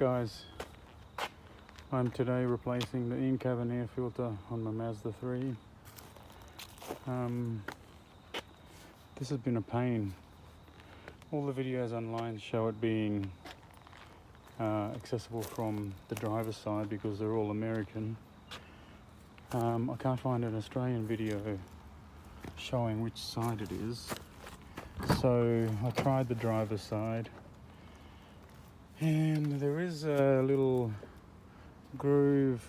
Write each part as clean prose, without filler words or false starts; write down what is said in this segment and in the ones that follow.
Guys, I'm today replacing the in-cabin air filter on my Mazda 3. This has been a pain. All the videos online show it being accessible from the driver's side because they're all American. I can't find an Australian video showing which side it is, so I tried the driver's side, and there is a little groove,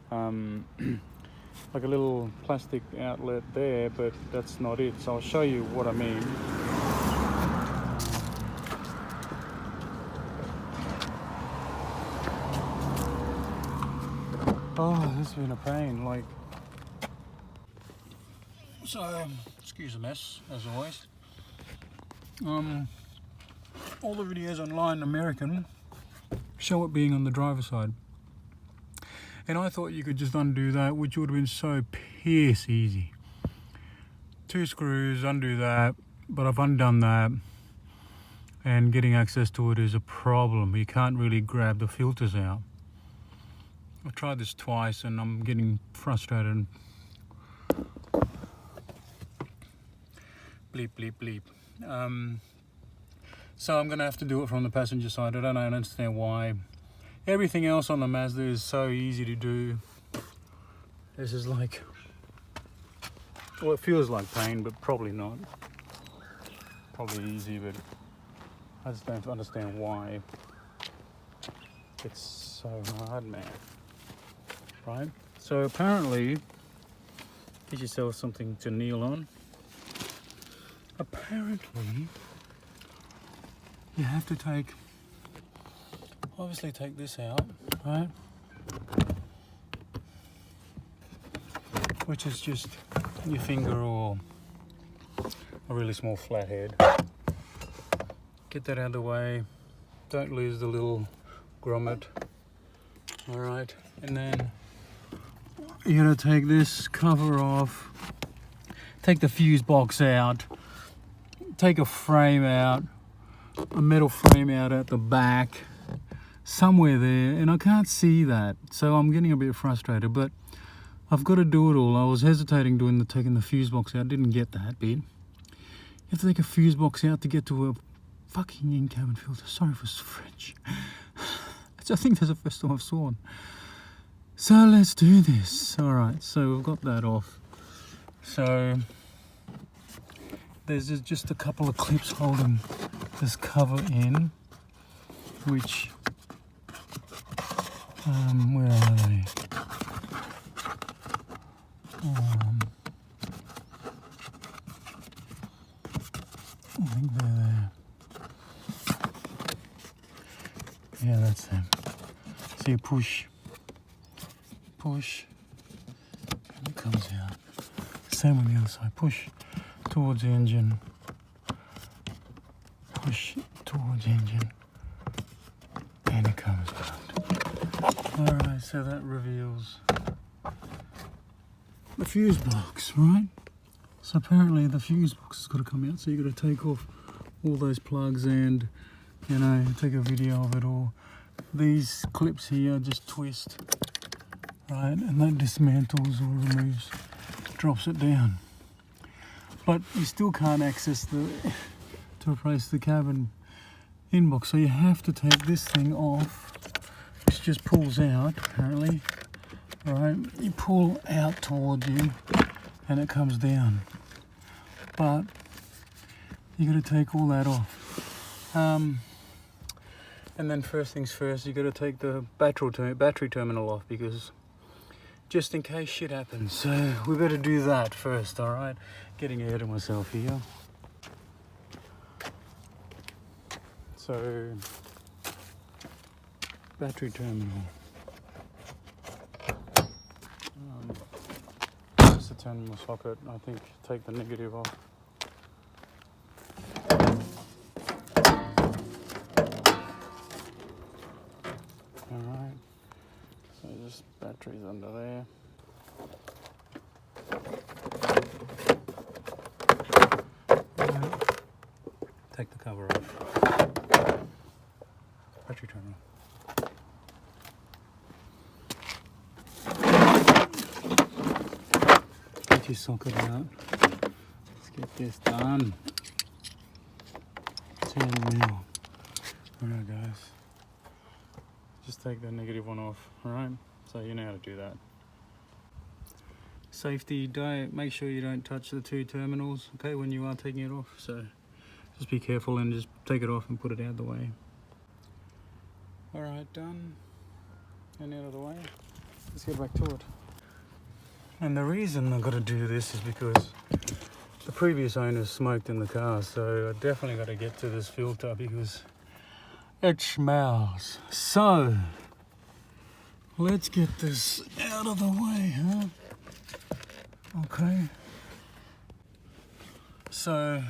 like a little plastic outlet there, but that's not it. So I'll show you what I mean. Oh, this has been a pain, so excuse the mess as always. All the videos online American show it being on the driver's side, and I thought you could just undo that, which would have been so piss easy. 2 screws, undo that, but I've undone that, and getting access to it is a problem. You can't really grab the filters out. I've tried this twice and I'm getting frustrated. Bleep, bleep, bleep. So I'm gonna have to do it from the passenger side. I don't understand why. Everything else on the Mazda is so easy to do. This is like, well, it feels like pain, but probably not. Probably easy, but I just don't understand why it's so hard, man. Right? So apparently, get yourself something to kneel on. Apparently, you have to obviously take this out, right? Which is just your finger or a really small flathead. Get that out of the way. Don't lose the little grommet. All right, and then you're gonna take this cover off, take the fuse box out, take a frame out, a metal frame out at the back, somewhere there, and I can't see that, so I'm getting a bit frustrated, but I've got to do it all. I was hesitating taking the fuse box out, didn't get that bit. You have to take a fuse box out to get to a fucking in-cabin filter. Sorry for French. I think that's the first time I've sworn. So let's do this. All right, so we've got that off. So there's just a couple of clips holding this cover in, which, where are they? I think they're there. Yeah, that's them. So you push, and it comes out. Same on the other side. Push towards the engine. Push towards the engine. And it comes out. Alright, so that reveals the fuse box, right? So apparently the fuse box has got to come out, so you've got to take off all those plugs and, take a video of it all. These clips here just twist, right? And that dismantles or removes, drops it down. But you still can't access to replace the cabin inbox, so you have to take this thing off, which just pulls out apparently. Right, you pull out towards you and it comes down, but you got to take all that off, and then first things first, you got to take the battery terminal off, because just in case shit happens. So we better do that first. All right, getting ahead of myself here. So battery terminal. Just the terminal socket. I think take the negative off. Alright, so just batteries under there. Take the cover off. Battery terminal. empty socket out. Let's get this done. 10 mil. Alright guys, just take the negative one off, alright? So you know how to do that. Safety, make sure you don't touch the two terminals, okay, when you are taking it off. So just be careful and just take it off and put it out of the way. Alright, done and out of the way. Let's get back to it. And the reason I've got to do this is because the previous owners smoked in the car, so I definitely got to get to this filter because it smells. So let's get this out of the way, huh? Okay. So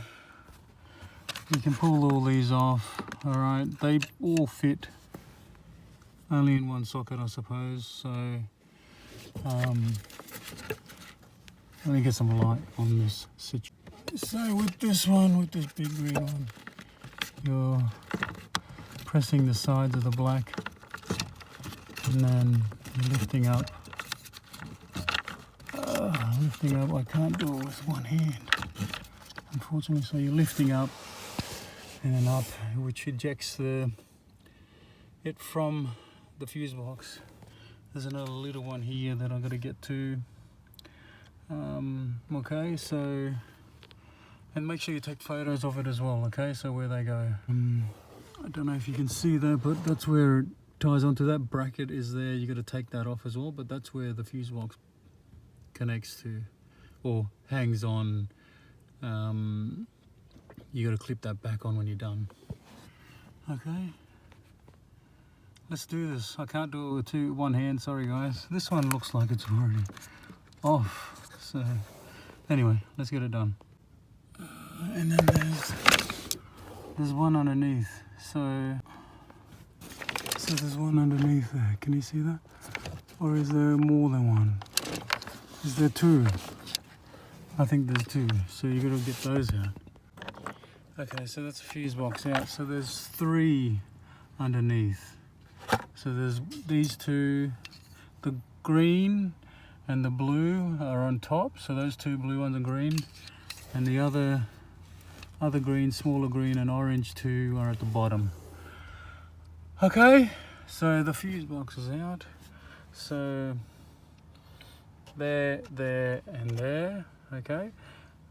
you can pull all these off, alright? They all fit only in one socket, I suppose. So let me get some light on this situation. So with this one, with this big green one, you're pressing the sides of the black and then you're lifting up. I can't do it with one hand, unfortunately. So you're lifting up and then up, which ejects it from the fuse box. There's another little one here that I've got to get to. Okay, so, and make sure you take photos of it as well, okay, so where they go. I don't know if you can see that, but that's where it ties onto. That bracket is there. You got to take that off as well, but that's where the fuse box connects to or hangs on. You got to clip that back on when you're done. Okay, let's do this. I can't do it with one hand, sorry guys. This one looks like it's already off. So anyway, let's get it done. And then there's one underneath. So there's one underneath there. Can you see that? Or is there more than one? Is there two? I think there's two. So you got to get those out. Okay, so that's a fuse box out. So there's three underneath. So there's these two, the green and the blue are on top. So those two blue ones are green, and the other green, smaller green and orange two are at the bottom. Okay, so the fuse box is out. So there, and there. Okay.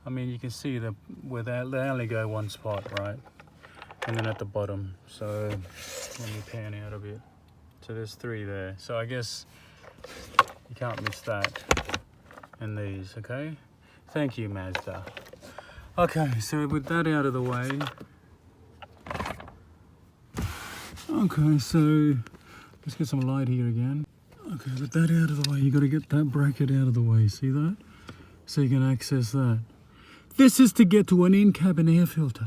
I mean, you can see that where they only go one spot, right? And then at the bottom. So let me pan out a bit. So there's three there. So I guess you can't miss that. And these, okay? Thank you, Mazda. Okay, so with that out of the way. Okay, so let's get some light here again. Okay, with that out of the way, you got to get that bracket out of the way. See that? So you can access that. This is to get to an in-cabin air filter.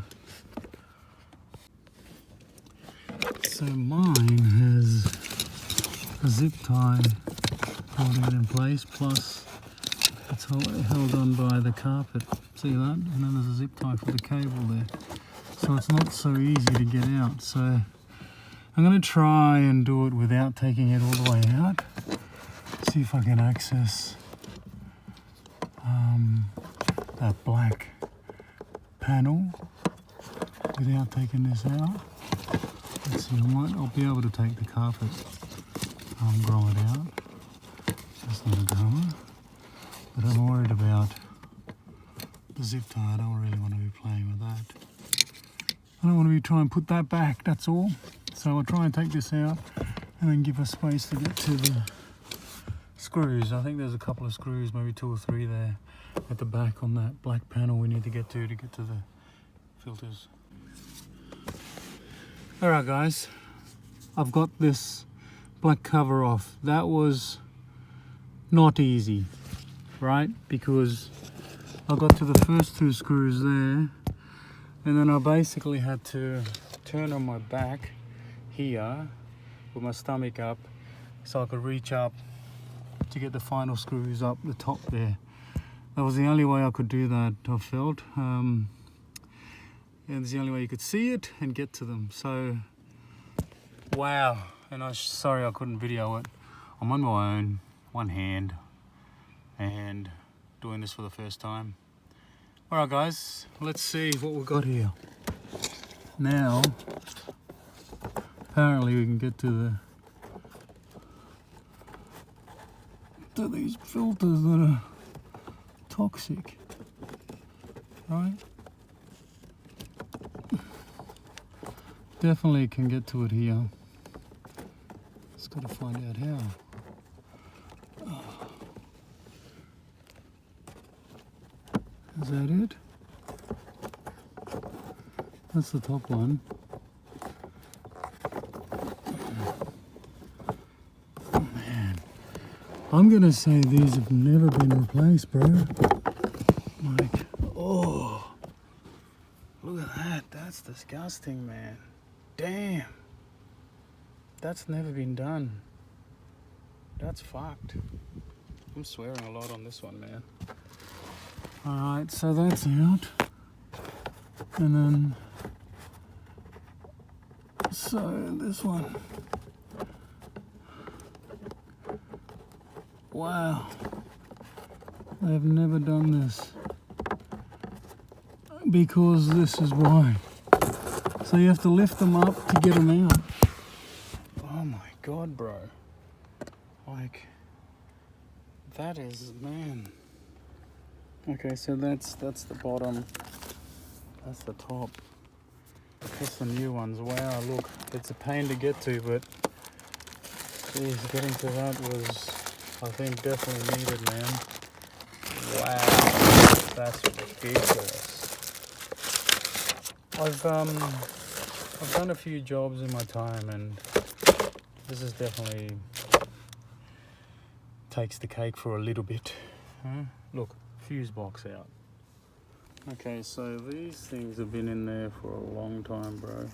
So mine has a zip tie holding it in place, plus it's held on by the carpet. See that? And then there's a zip tie for the cable there. So it's not so easy to get out. So I'm going to try and do it without taking it all the way out. See if I can access that black panel without taking this out. Let's see, I'll be able to take the carpet grommet out. That's not a grommet. But I'm worried about the zip tie. I don't really want to be playing with that. I don't want to be trying to put that back, that's all. So I'll try and take this out and then give us space to get to the screws. I think there's a couple of screws, maybe 2 or 3 there at the back on that black panel we need to get to the filters. Alright guys, I've got this black cover off. That was not easy, right? Because I got to the first 2 screws there, and then I basically had to turn on my back here with my stomach up so I could reach up to get the final screws up the top there. That was the only way I could do that, I felt. And it's the only way you could see it and get to them. So, wow. And sorry I couldn't video it. I'm on my own, one hand, and doing this for the first time. Alright guys, let's see what we've got here. Now, apparently we can get to these filters that are toxic, right? Definitely can get to it here. Just got to find out how. Is that it? That's the top one. Oh man, I'm gonna say these have never been replaced, bro. Like, oh, look at that. That's disgusting, man. Damn. That's never been done. That's fucked. I'm swearing a lot on this one, man. Alright, so that's out. And then, so this one. Wow. They've never done this. Because this is why. So you have to lift them up to get them out. Oh my god, bro. Like, that is, man. Okay, so that's the bottom. That's the top. That's the new ones. Wow, look, it's a pain to get to, but geez, getting to that was, I think, definitely needed, man. Wow, that's ridiculous. I've done a few jobs in my time, and this is definitely takes the cake for a little bit. Huh? Look, fuse box out. Okay, so these things have been in there for a long time, bro.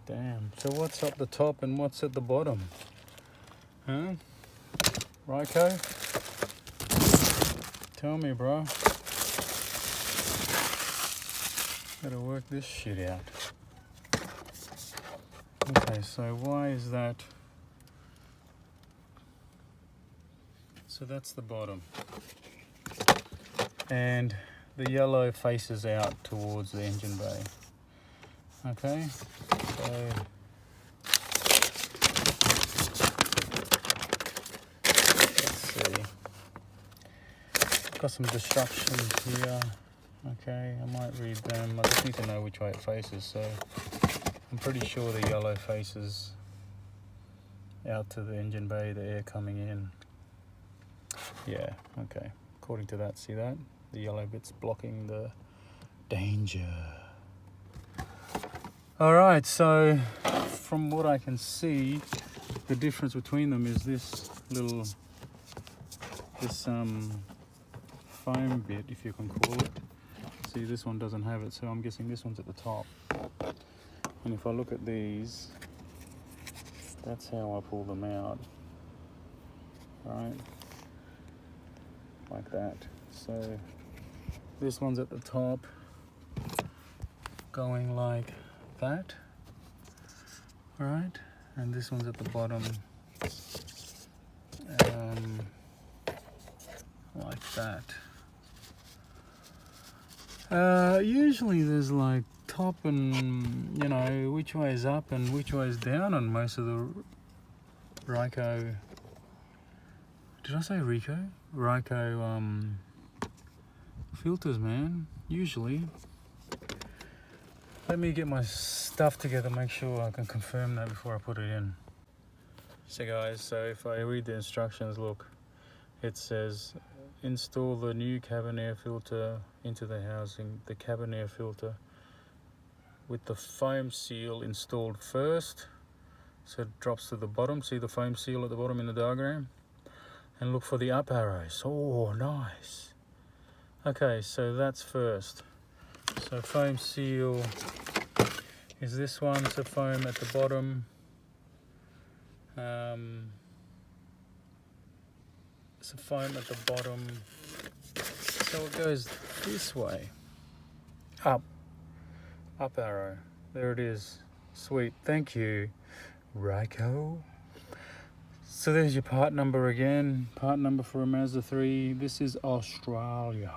Damn. So what's up the top and what's at the bottom? Huh? Ryko? Tell me, bro. Gotta work this shit out. Okay, so why is that? So that's the bottom. And the yellow faces out towards the engine bay. Okay, so let's see. Got some instructions here. Okay, I might read them. I just need to know which way it faces. So I'm pretty sure the yellow faces out to the engine bay, the air coming in. Yeah, okay. According to that, see that? The yellow bit's blocking the danger. Alright, so from what I can see, the difference between them is this little, foam bit, if you can call it. See, this one doesn't have it, so I'm guessing this one's at the top. And if I look at these, that's how I pull them out. Right? Like that. So this one's at the top, going like that. Right? And this one's at the bottom, like that. Usually there's like top and, you know, which way is up and which way is down on most of the Ryko. Did I say Rico? Ryko filters, man. Usually. Let me get my stuff together, make sure I can confirm that before I put it in. So guys, so if I read the instructions, look, it says install the new cabin air filter into the housing, the cabin air filter with the foam seal installed first. So it drops to the bottom. See the foam seal at the bottom in the diagram? And look for the up arrows. Oh, nice. Okay, so that's first. So foam seal is this one, so foam at the bottom. So foam at the bottom. So it goes this way. Up arrow. There it is. Sweet, thank you, Ryko. So there's your part number again. Part number for a Mazda 3. This is Australia.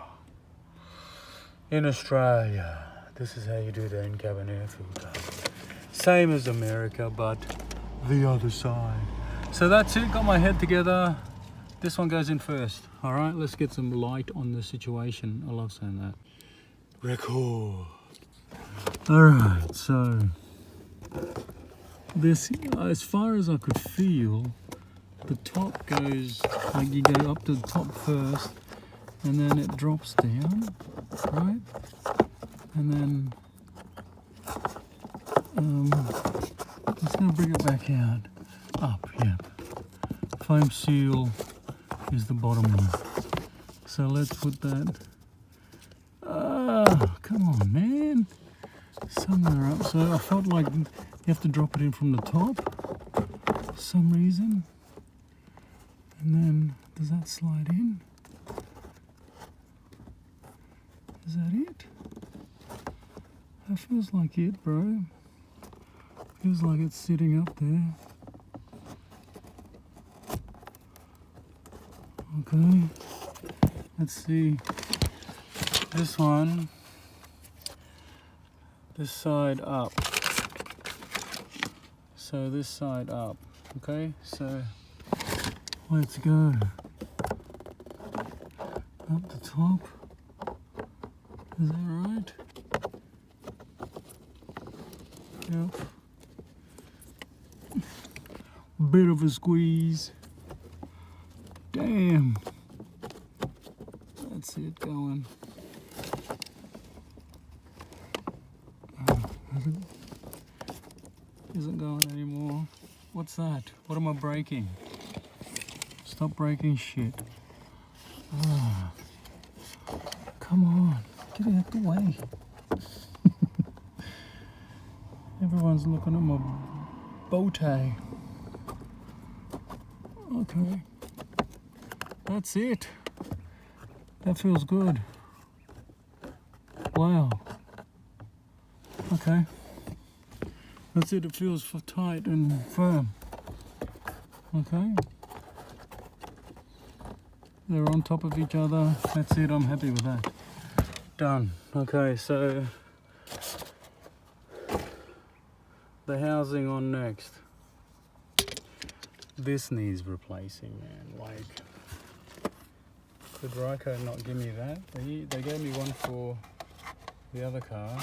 In Australia, this is how you do the in-cabin air filter. Same as America, but the other side. So that's it, got my head together. This one goes in first. All right, let's get some light on the situation. I love saying that. Record. All right, so this, as far as I could feel, the top goes, like you go up to the top first, and then it drops down, right? And then, it's gonna bring it back out, up, yeah. Foam seal is the bottom one. So let's put that, come on man, somewhere up. So I felt like you have to drop it in from the top for some reason. And then, does that slide in? Is that it? That feels like it, bro. Feels like it's sitting up there. Okay. Let's see. This one. This side up. So this side up. Okay, so let's go. Up the top. Is that right? Yep. Bit of a squeeze. Damn. That's it going. Isn't going anymore. What's that? What am I breaking? Stop breaking shit. Oh, come on, get it out the way. Everyone's looking at my bow tie. Okay, that's it. That feels good. Wow. Okay, that's it. It feels tight and firm. Okay. They're on top of each other. That's it, I'm happy with that. Done. Okay, so the housing on next. This needs replacing, man. Like, could Ryco not give me that? They gave me one for the other car.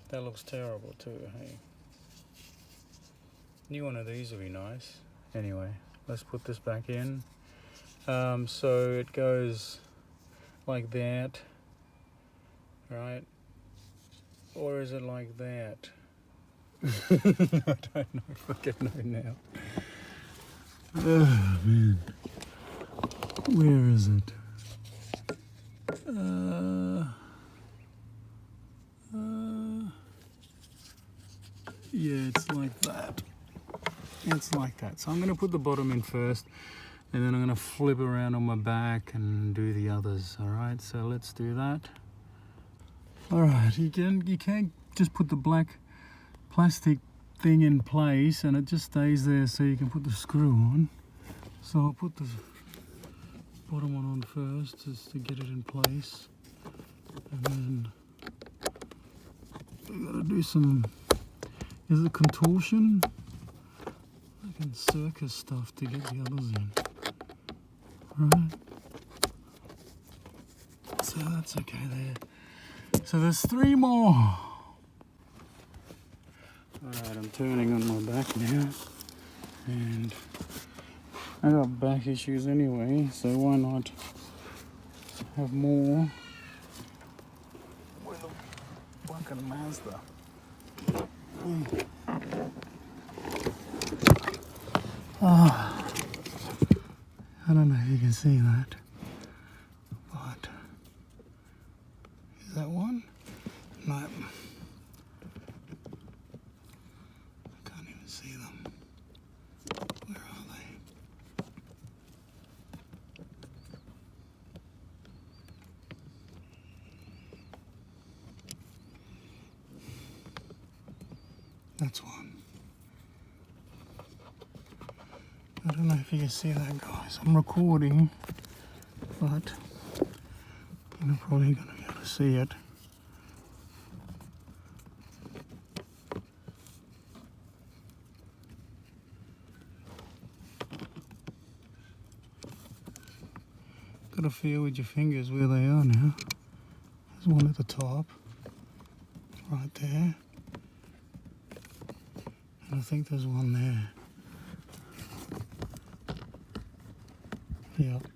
That looks terrible too, hey? New one of these would be nice. Anyway. Let's put this back in. So it goes like that, right? Or is it like that? I don't know if I can know now. Oh man, where is it? Yeah, it's like that. It's like that. So I'm going to put the bottom in first, and then I'm going to flip around on my back and do the others. All right, so let's do that. All right, you can't just put the black plastic thing in place and it just stays there, so you can put the screw on. So I'll put the bottom one on first just to get it in place, and then you got to do some. Is it contortion? And circus stuff to get the others in. Right. So that's okay there. So there's 3 more. Alright, I'm turning on my back now. And I got back issues anyway, so why not have more with a fucking Mazda. Oh, I don't know if you can see that, but is that one? No, I can't even see them. Where are they? That's one. I don't know if you can see that, guys. I'm recording, but you're probably going to be able to see it. Got to feel with your fingers where they are now. There's one at the top, right there. And I think there's one there. Yep.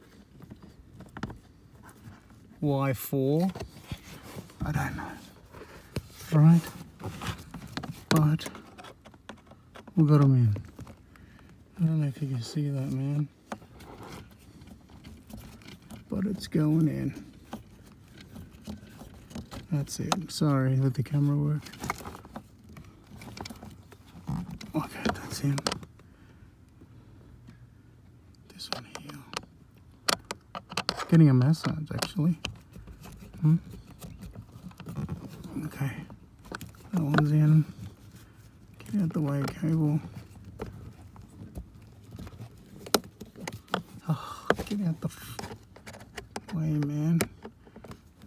Why 4? I don't know. Right? But we got them in. I don't know if you can see that, man. But it's going in. That's it. Sorry, let the camera work. Okay, that's in. This one here. It's getting a massage, actually. Okay. That one's in. Get out the way, cable. Oh, get out the way, man.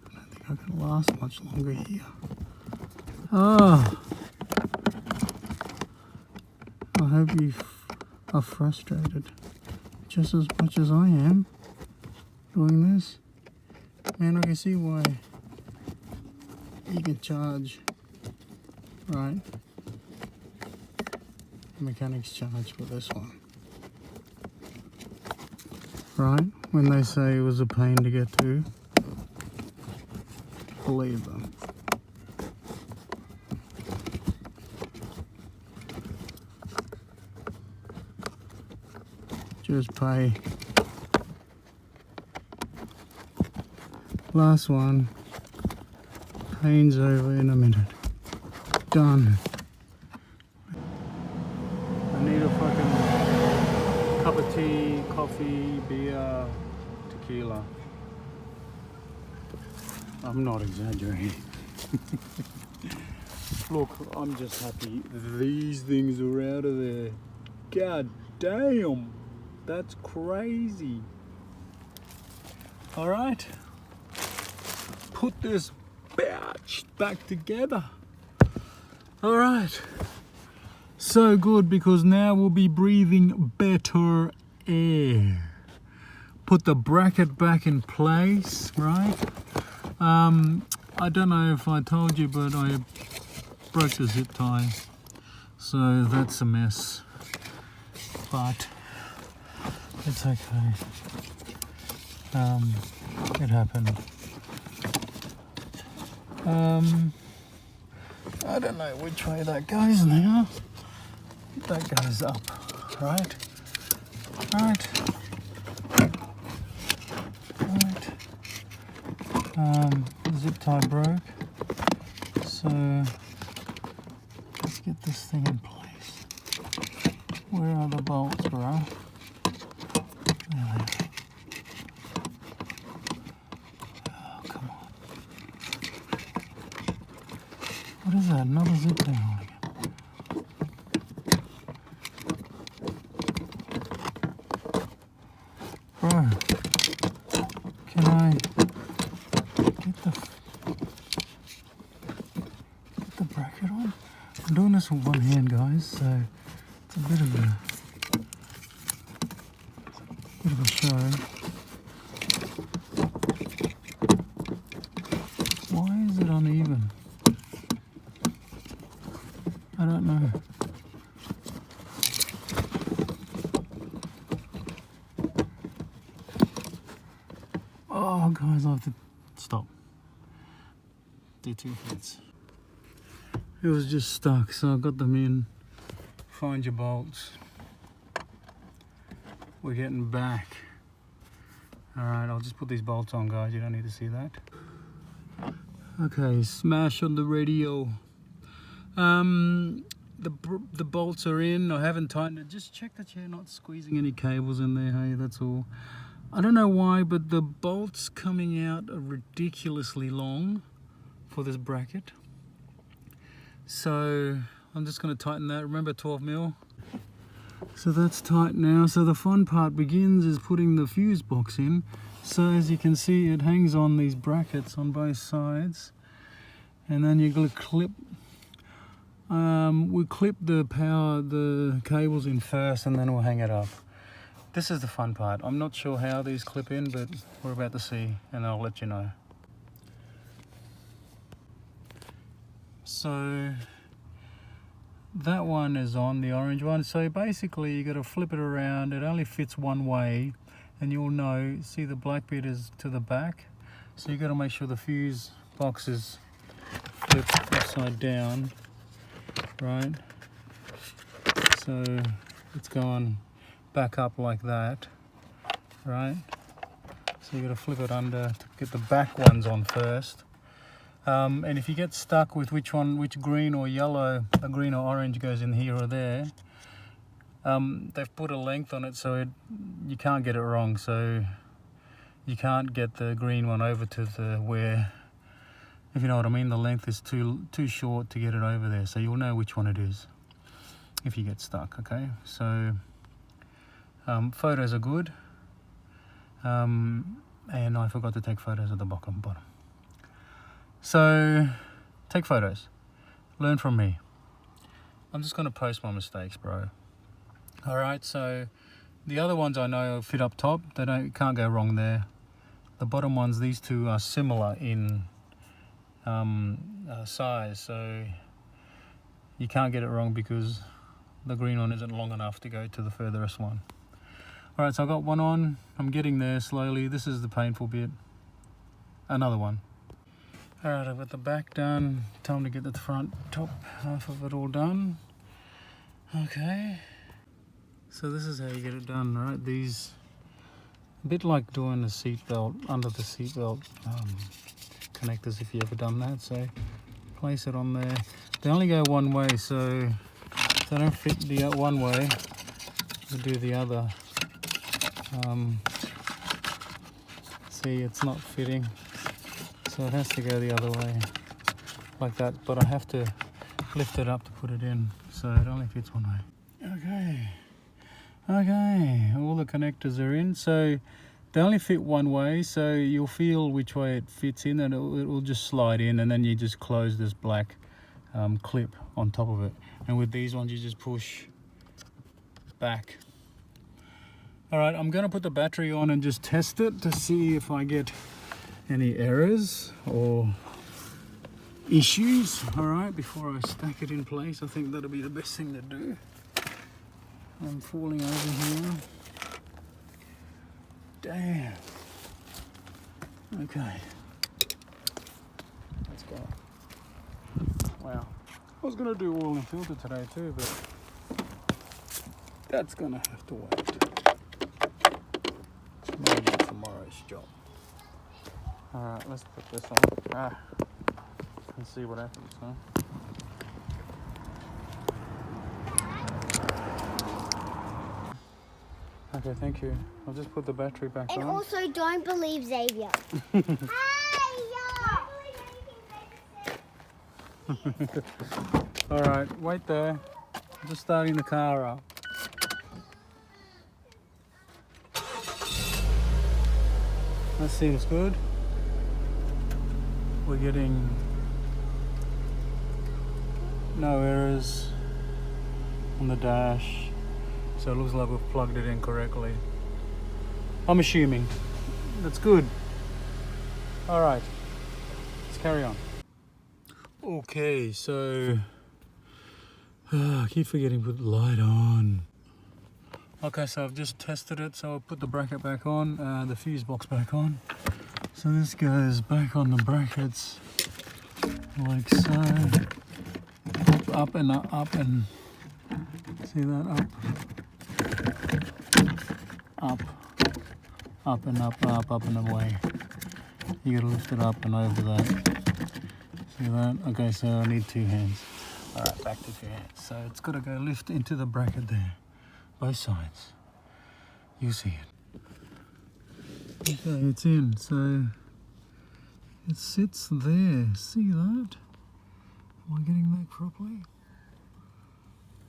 I don't think I can last much longer here. Oh. I hope you are frustrated just as much as I am doing this. Man, I can see why you can charge, right? Mechanics charge for this one. Right? When they say it was a pain to get to, believe them. Just pay. Last one. Pain's over in a minute. Done. I need a fucking cup of tea, coffee, beer, tequila. I'm not exaggerating. Look, I'm just happy these things are out of there. God damn. That's crazy. All right, put this batch back together. All right, so good, because now we'll be breathing better air. Put the bracket back in place, right? I don't know if I told you, but I broke the zip tie, so that's a mess, but it's okay. It happened. I don't know which way that goes now. That goes up, right? Right. Right. The zip tie broke. So let's get this thing in place. Where are the bolts, bro? What is that? Another zip tie holding it. Bro, can I get the bracket on? I'm doing this with one hand, guys, so it's a bit of a show. Why is it uneven? I don't know. Oh, guys, I have to stop. Do 2 hits. It was just stuck, so I got them in. Find your bolts. We're getting back. Alright, I'll just put these bolts on, guys. You don't need to see that. Okay, smash on the radio. The bolts are in. I haven't tightened it. Just check that you're not squeezing any cables in there, hey, that's all. I don't know why, but the bolts coming out are ridiculously long for this bracket. So I'm just going to tighten that. Remember 12 mil? So that's tight now. So the fun part begins is putting the fuse box in. So as you can see, it hangs on these brackets on both sides. And then you're going to clip, we'll clip the cables in first, and then we'll hang it up. This is the fun part. I'm not sure how these clip in, but we're about to see, and I'll let you know. So that one is on, the orange one. So basically you got to flip it around. It only fits one way, and you'll know, see the black bit is to the back. So you got to make sure the fuse box is flipped upside down, right? So it's going back up like that, right? So you got to flip it under to get the back ones on first. And if you get stuck with which green or yellow, a green or orange goes in here or there, they've put a length on it so you can't get it wrong. So you can't get the green one over to where, if you know what I mean, the length is too short to get it over there. So you'll know which one it is if you get stuck, okay? So photos are good. And I forgot to take photos at the bottom. So take photos, learn from me. I'm just going to post my mistakes, bro. All right, so the other ones I know fit up top. Can't go wrong there. The bottom ones, these two are similar in size, so you can't get it wrong because the green one isn't long enough to go to the furthest one. All right, so I've got one on. I'm getting there slowly. This is the painful bit. Another one. All right, I've got the back done. Time to get the front top half of it all done. Okay. So this is how you get it done, right? These, a bit like doing a seatbelt, under the seatbelt connectors, if you ever done that. So place it on there. They only go one way, so if they don't fit the one way, you do the other. See, it's not fitting. So it has to go the other way, like that, but I have to lift it up to put it in, so it only fits one way. Okay, all the connectors are in, so they only fit one way, so you'll feel which way it fits in, and it will just slide in, and then you just close this black clip on top of it. And with these ones, you just push back. All right, I'm gonna put the battery on and just test it to see if I get any errors or issues. All right, before I stack it in place, I think that'll be the best thing to do. I'm falling over here. Damn. Okay, let's go. Wow, I was gonna do oil and filter today too, but that's gonna have to wait. Maybe tomorrow's job. Alright, let's put this on. And see what happens, huh? Okay, thank you. I'll just put the battery back on. And also, don't believe Xavier. Alright, wait there. I'm just starting the car up. That seems good. We're getting no errors on the dash, so it looks like we've plugged it in correctly. I'm assuming. That's good. All right, let's carry on. Okay, so I keep forgetting to put the light on. Okay, so I've just tested it, so I'll put the bracket back on, the fuse box back on. So this goes back on the brackets, like so. Up and up and, see that, up and up and away. You gotta lift it up and over that. See that? Okay, so I need 2 hands. All right, back to 2 hands. So it's gotta go lift into the bracket there, both sides. You see it. Okay, it's in, so it sits there. See that? Am I getting that properly?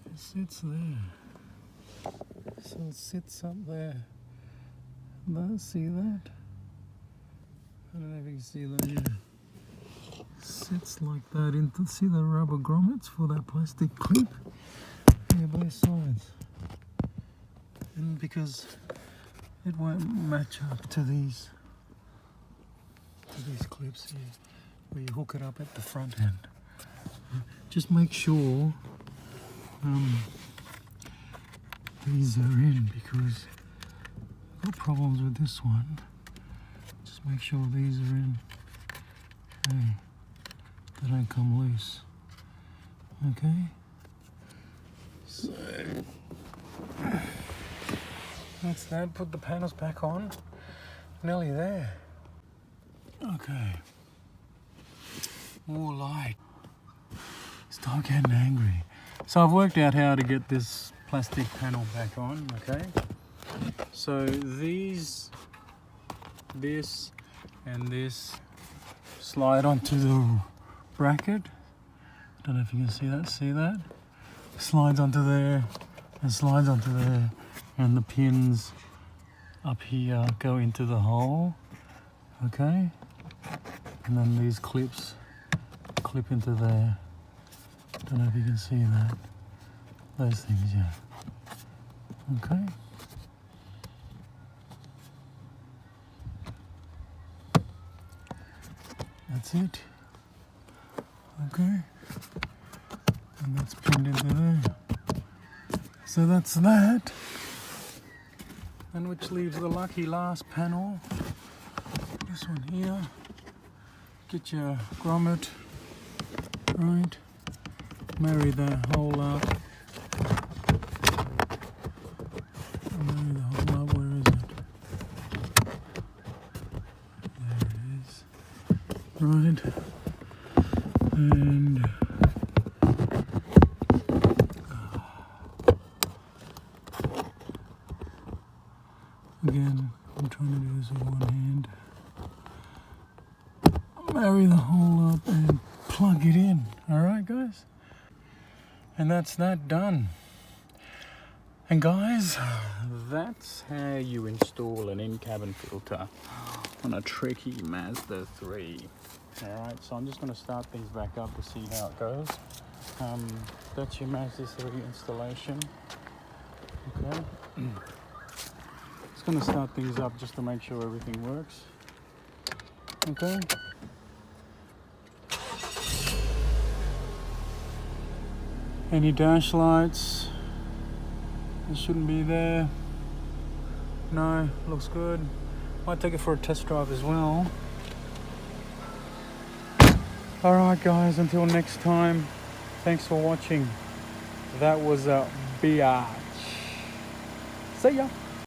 It sits there. So it sits up there. See that? I don't know if you can see that. Yeah. Sits like that. See the rubber grommets for that plastic clip? Yeah, both sides. And because it won't match up to these clips here, where you hook it up at the front end. Just make sure these are in, because I've got problems with this one. Just make sure these are in. Hey, they don't come loose. Okay? So that's that. Put the panels back on. Nearly there. Okay. More light. Start getting angry. So I've worked out how to get this plastic panel back on, okay? So this and this slide onto the bracket. Don't know if you can see that. See that? Slides onto there and slides onto there, and the pins up here go into the hole, okay? And then these clips clip into there. Don't know if you can see that. Those things, yeah. Okay. That's it. Okay. And that's pinned into there. So that's that. And which leaves the lucky last panel. This one here. Get your grommet, right? Marry that hole up. Marry the hole up. Where is it? There it is. Right. And again, I'm trying to do this with one hand. Marry the hole up and plug it in. Alright guys? And that's that done. And guys, that's how you install an in-cabin filter on a tricky Mazda 3. Alright, so I'm just going to start things back up to see how it goes. That's your Mazda 3 installation. Okay. Just going to start things up just to make sure everything works. Okay. Any dash lights? It shouldn't be there. No, looks good. Might take it for a test drive as well. Alright guys, until next time, thanks for watching. That was a biatch. See ya.